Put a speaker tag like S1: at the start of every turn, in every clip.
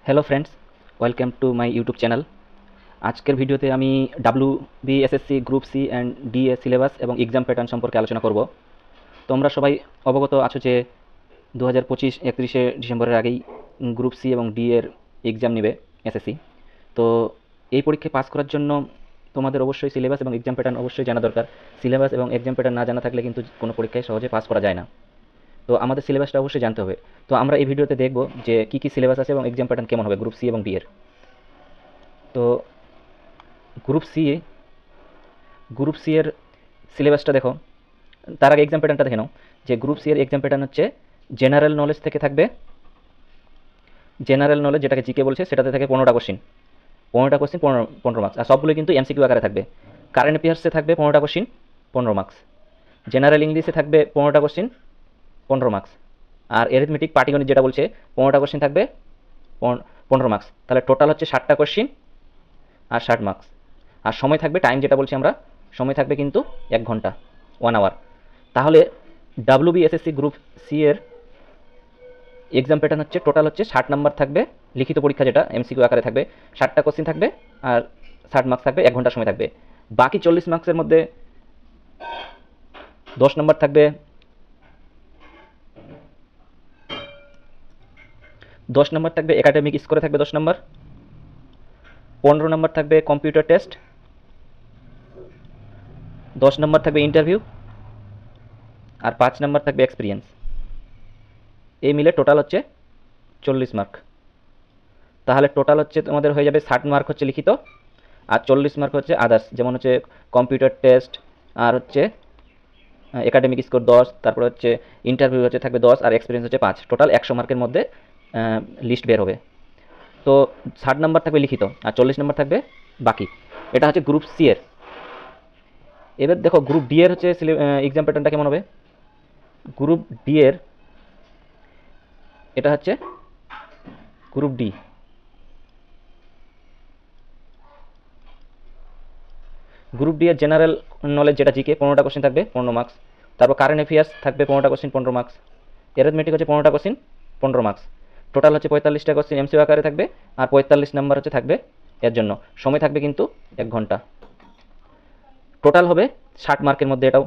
S1: Hello friends, welcome to my YouTube channel. আজকের ভিডিওতে আমি WBSSC group C and DA syllabus এবং exam pattern সম্পর্কে আলোচনা করব। তোমরা সবাই অবগত আছো যে 2025 31শে ডিসেম্বরের আগেই গ্রুপ সি এবং ডি এর এক্সাম নেবে এসএসসি। তো এই পরীক্ষায় পাস করার জন্য তোমাদের অবশ্যই সিলেবাস এবং এক্সাম প্যাটার্ন অবশ্যই জানা দরকার। সিলেবাস এবং এক্সাম প্যাটার্ন না জানা থাকলে কিন্তু কোনো পরীক্ষায় সহজে পাস করা যায় না। তো আমাদের সিলেবাসটা অবশ্যই জানতে হবে। তো আমরা এই ভিডিওতে দেখব যে কী কী সিলেবাস আছে এবং এক্সাম প্যাটার্ন কেমন হবে গ্রুপ সি এবং ডি এর। তো গ্রুপ সি গ্রুপ সি এর সিলেবাসটা দেখো, তার আগে এক্সাম প্যাটার্নটা দেখে নাও যে গ্রুপ সি এর এক্সাম প্যাটার্ন হচ্ছে জেনারেল নলেজ থেকে থাকবে। জেনারেল নলেজ যেটাকে জিকে বলছে সেটাতে থাকে 15টা কোশ্চিন, 15টা কোশ্চিন 15 মার্কস, আর সবগুলো কিন্তু এমসিকিউ আকারে থাকবে। কারেন্ট অ্যাফেয়ার্সে থাকবে 15টা কোশ্চিন 15 মার্কস, জেনারেল ইংলিশে থাকবে 15টা কোশ্চিন 15 মার্কস, আর অ্যারিথমেটিক পাটিগণিত যেটা বলছে 15টা কোশ্চিন থাকবে 15 মার্কস। তাহলে টোটাল হচ্ছে 60টা কোশ্চিন আর 60 মার্কস। আর সময় থাকবে, টাইম যেটা বলছি আমরা, সময় থাকবে কিন্তু 1 ঘন্টা, 1 আওয়ার। তাহলে WBSSC গ্রুপ সি এর এক্সাম প্যাটার্ন হচ্ছে টোটাল হচ্ছে 60 নাম্বার থাকবে, লিখিত পরীক্ষা যেটা এমসিকিউ আকারে থাকবে, 60টা কোশ্চিন থাকবে আর 60 মার্কস থাকবে, 1 ঘন্টা সময় থাকবে। বাকি 40 মার্কসের মধ্যে 10 নাম্বার থাকবে 10 নাম্বার থাকবে একাডেমিক স্কোরে থাকবে 10 নাম্বার, 15 নাম্বার থাকবে কম্পিউটার টেস্ট, 10 নাম্বার থাকবে ইন্টারভিউ, আর 5 নাম্বার থাকবে এক্সপিরিয়েন্স। এই মিলে টোটাল হচ্ছে 40 মার্ক। তাহলে টোটাল হচ্ছে তোমাদের হয়ে যাবে 60 মার্ক হচ্ছে লিখিত, আর 40 মার্ক হচ্ছে আদার্স, যেমন হচ্ছে কম্পিউটার টেস্ট, আর হচ্ছে একাডেমিক স্কোর 10, তারপর হচ্ছে ইন্টারভিউ হচ্ছে থাকবে 10, আর এক্সপিরিয়েন্স হচ্ছে 5। টোটাল 100 মার্কের মধ্যে লিস্ট বের হবে। তো 60 নাম্বার থাকবে লিখিত আর 40 নাম্বার থাকবে বাকি। এটা হচ্ছে গ্রুপ সি এর। এবার দেখো গ্রুপ ডি এর হচ্ছে এক্সাম প্যাটার্নটা কেমন হবে। গ্রুপ ডি এর এটা হচ্ছে গ্রুপ ডি। গ্রুপ ডি এর জেনারেল নলেজ যেটা জিকে 15টা কোশ্চেন থাকবে 15 মার্কস, তারপর কারেন্ট অ্যাফেয়ার্স থাকবে 15টা কোশ্চেন 15 মার্কস, অ্যারিথমেটিক হচ্ছে 15টা কোশ্চেন 15 মার্কস। টোটাল হচ্ছে 45টা কোশ্চেন এমসিকিউ আকারে থাকবে, আর 45 নাম্বার হচ্ছে থাকবে এর জন্য। সময় থাকবে কিন্তু 1 ঘন্টা। টোটাল হবে 60 মার্কের মধ্যে এটাও।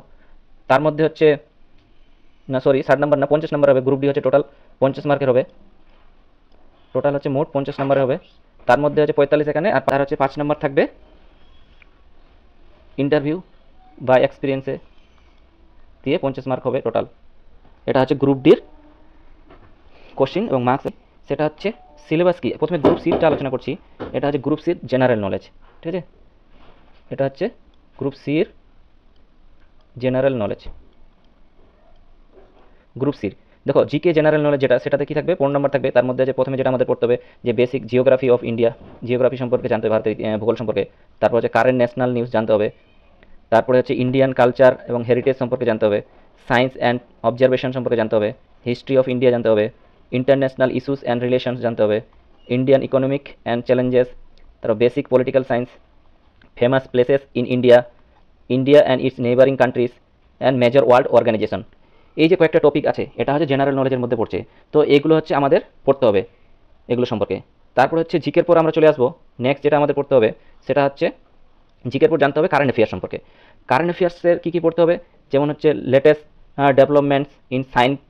S1: তার মধ্যে হচ্ছে না, সরি 60 নাম্বার না, 50 নাম্বার হবে। গ্রুপ ডি হচ্ছে টোটাল 50 মার্কের হবে। টোটাল হচ্ছে মোট 50 নাম্বারের হবে। তার মধ্যে হচ্ছে 45 এখানে, আর তার হচ্ছে 5 নাম্বার থাকবে ইন্টারভিউ বা এক্সপিরিয়েন্সে দিয়ে 50 মার্ক হবে টোটাল। এটা হচ্ছে গ্রুপ ডির কোশ্চিন এবং মার্কস। সেটা হচ্ছে সিলেবাস কি, প্রথমে গ্রুপ সিটা আলোচনা করছি। এটা হচ্ছে গ্রুপ সির জেনারেল নলেজ, ঠিক আছে। এটা হচ্ছে গ্রুপ সির জেনারেল নলেজ। গ্রুপ সির দেখো জিকে জেনারেল নলেজ যেটা, সেটাতে কি থাকবে 15 নম্বর থাকবে। তার মধ্যে যে প্রথমে যেটা আমাদের পড়তে হবে যে basic geography of India, geography সম্পর্কে জানতে হবে, ভারতের ভূগোল সম্পর্কে। তারপর হচ্ছে কারেন্ট ন্যাশনাল নিউজ জানতে হবে। তারপরে হচ্ছে ইন্ডিয়ান কালচার এবং হেরিটেজ সম্পর্কে জানতে হবে, সায়েন্স অ্যান্ড অবজারভেশন সম্পর্কে জানতে হবে, হিস্ট্রি অফ ইন্ডিয়া জানতে হবে, ইন্টারন্যাশনাল ইস্যুস অ্যান্ড রিলেশনস জানতে হবে, ইন্ডিয়ান ইকোনমিক অ্যান্ড চ্যালেঞ্জেস, তারপর basic political science, famous places in India, India and its neighbouring countries and major world organisation. এই যে কয়েকটা টপিক আছে এটা হচ্ছে জেনারেল নলেজের মধ্যে পড়ছে। তো এইগুলো হচ্ছে আমাদের পড়তে হবে এগুলো সম্পর্কে। তারপর হচ্ছে জিকের পর আমরা চলে আসবো নেক্সট যেটা আমাদের পড়তে হবে, সেটা হচ্ছে জিকের পর জানতে হবে কারেন্ট অ্যাফেয়ার্স সম্পর্কে। কারেন্ট অ্যাফেয়ার্সের কী কী পড়তে হবে, যেমন হচ্ছে latest developments in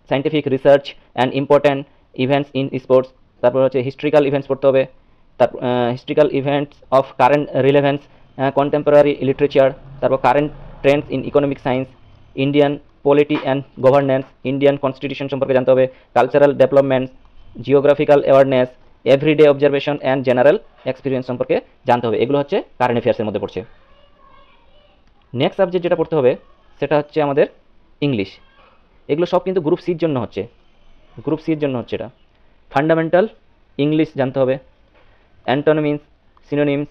S1: scientific research and important events in sports. তারপর হচ্ছে হিস্ট্রিক্যাল ইভেন্টস পড়তে হবে, তারপর historical events of current relevance, contemporary literature, তারপর current trends in economic science, Indian polity and governance, Indian constitution সম্পর্কে জানতে হবে, cultural developments, geographical awareness, everyday observation and general experience সম্পর্কে জানতে হবে। এগুলো হচ্ছে কারেন্ট অ্যাফেয়ার্সের মধ্যে পড়ছে। নেক্সট সাবজেক্ট যেটা পড়তে হবে সেটা হচ্ছে আমাদের ইংলিশ। এগুলো সব কিন্তু গ্রুপ সির জন্য হচ্ছে, গ্রুপ সির জন্য হচ্ছে এটা। ফান্ডামেন্টাল ইংলিশ জানতে হবে, অ্যান্টোনিমস, সিনোনিমস,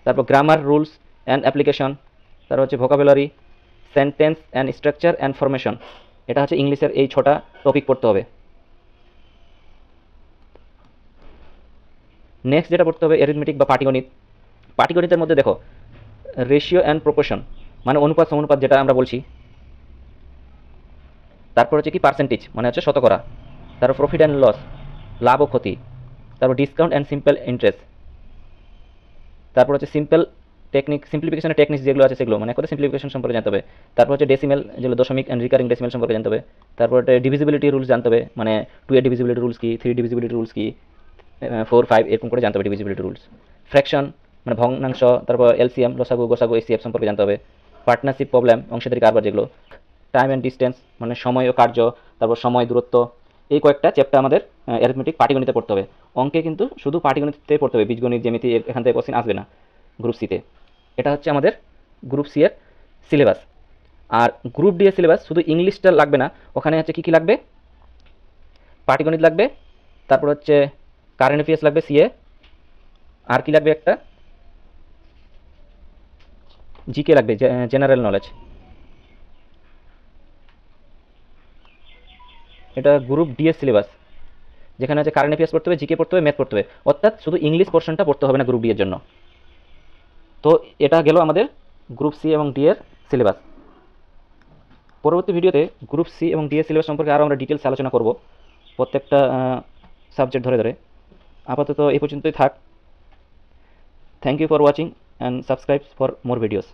S1: তারপর গ্রামার রুলস অ্যান্ড অ্যাপ্লিকেশন, তারপর হচ্ছে vocabulary, sentence and structure and formation. এটা হচ্ছে ইংলিশের এই 6টা টপিক পড়তে হবে। নেক্সট যেটা পড়তে হবে অ্যারিথমেটিক বা পাটিগণিত। পাটিগণিতের মধ্যে দেখো রেশিও অ্যান্ড প্রপোর্শন, মানে অনুপাত সমানুপাত যেটা আমরা বলছি। তারপর হচ্ছে কি পার্সেন্টেজ, মানে হচ্ছে শতকরা। তারপর প্রফিট অ্যান্ড লস, লাভ ও ক্ষতি। তারপর ডিসকাউন্ট অ্যান্ড সিম্পল ইন্টারেস্ট, তারপর হচ্ছে সিম্পলিফিকেশনের টেকনিক্স যেগুলো আছে সেগুলো, মানে এক কথা সিম্পলিফিকেশন সম্পর্কে জানতে হবে। তারপর হচ্ছে ডেসিমেল, যেগুলো দশমিক অ্যান্ড রিকারিং ডেসিমেল সম্পর্কে জানতে হবে। তারপর ডিভিজিবিলিটি রুলস জানতে হবে, মানে 2 এর ডিভিজিবিলিটি রুলস কি, 3 ডিভিজিবিলিটি রুলস কি, 4 5 এরকম করে জানতে হবে ডিভিজিবিলিটি রুলস। ফ্র্যাকশন মানে ভগ্নাংশ, তারপর এলসিএম, লসাগু, গোসাগু, এসিএফ সম্পর্কে জানতে হবে। পার্টনারশিপ প্রবলেম, অংশীদারি কারবার যেগুলো। টাইম অ্যান্ড ডিস্টেন্স মানে সময় ও কার্য, তারপর সময় দূরত্ব। এই কয়েকটা চ্যাপ্টার আমাদের অ্যারিথমেটিক পাটিগণিতে পড়তে হবে। অঙ্কে কিন্তু শুধু পাটিগণিতে পড়তে হবে, বীজগণিত, জ্যামিতি এখান থেকে কোশ্চেন আসবে না গ্রুপ সিতে। এটা হচ্ছে আমাদের গ্রুপ সি এর সিলেবাস। আর গ্রুপ ডি এর সিলেবাস শুধু ইংলিশটা লাগবে না, ওখানে হচ্ছে কী কী লাগবে, পাটিগণিত লাগবে, তারপর হচ্ছে কারেন্ট অ্যাফেয়ার্স লাগবে সিএ, আর কি লাগবে একটা জিকে লাগবে, জেনারেল নলেজ। এটা গ্রুপ ডি এর সিলেবাস, যেখানে হচ্ছে কারেন্ট অ্যাফেয়ার্স পড়তে হবে, জিকে পড়তে হবে, ম্যাথ পড়তে হবে, অর্থাৎ শুধু ইংলিশ পোর্শনটা পড়তে হবে না গ্রুপ ডি এর জন্য। তো এটা গেল আমাদের গ্রুপ সি এবং ডি এর সিলেবাস। পরবর্তী ভিডিওতে গ্রুপ সি এবং ডি এর সিলেবাস সম্পর্কে আরও আমরা ডিটেলস আলোচনা করব, প্রত্যেকটা সাবজেক্ট ধরে ধরে। আপাতত এই পর্যন্তই থাক। Thank you for watching and subscribe for more videos.